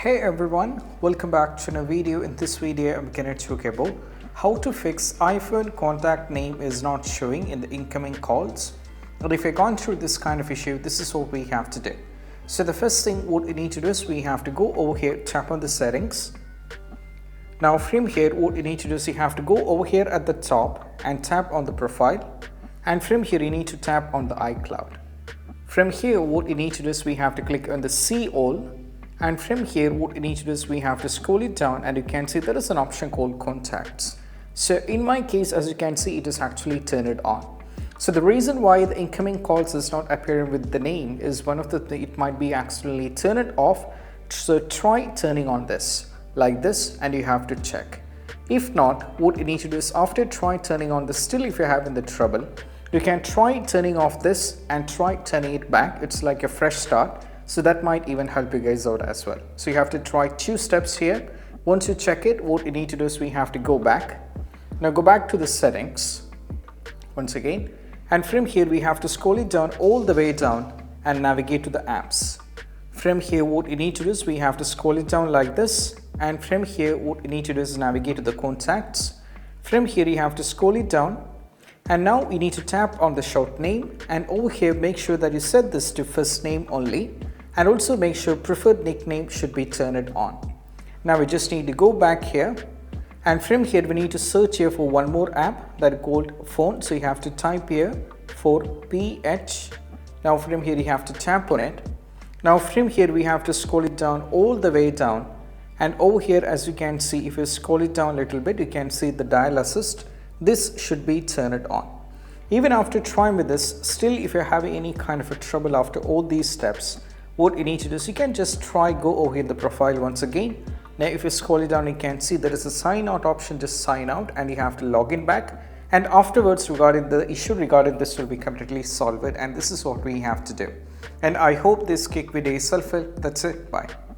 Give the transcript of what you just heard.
Hey everyone, welcome back to another video. In this video I'm going to talk about how to fix iPhone contact name is not showing in the incoming calls. And if you've gone through this kind of issue, this is what we have to do. So the first thing what we need to do is we have to go over here, tap on the settings. Now from here what you need to do is you have to go over here at the top and tap on the profile, and from here you need to tap on the iCloud. From here what you need to do is we have to click on the see all, and from here what you need to do is we have to scroll it down, and you can see there is an option called contacts. So in my case, as you can see, it is actually turned on. So the reason why the incoming calls is not appearing with the name is one of the it might be accidentally turned off. So try turning on this like this and you have to check. If not, what you need to do is after try turning on this, still if you're having the trouble, you can try turning off this and try turning it back. It's like a fresh start. So that might even help you guys out as well. So you have to try two steps here. Once you check it, what you need to do is we have to go back. Now go back to the settings once again. And from here we have to scroll it down all the way down and navigate to the apps. From here what you need to do is we have to scroll it down like this. And from here what you need to do is navigate to the contacts. From here you have to scroll it down. And now you need to tap on the short name, and over here make sure that you set this to first name only, and also make sure preferred nickname should be turned on. Now we just need to go back here, and from here we need to search here for one more app that is called phone. So you have to type here for PH. Now from here you have to tap on it. Now from here we have to scroll it down all the way down, and over here as you can see, if you scroll it down a little bit, you can see the dial assist. This should be turned on. Even after trying with this, still if you're having any kind of a trouble after all these steps, what you need to do is you can just try go over here in the profile once again. Now if you scroll it down, you can see there is a sign out option. Just sign out and you have to log in back, and afterwards regarding the issue regarding this will be completely solved, and this is what we have to do. And I hope this quick video is helpful. That's it. Bye.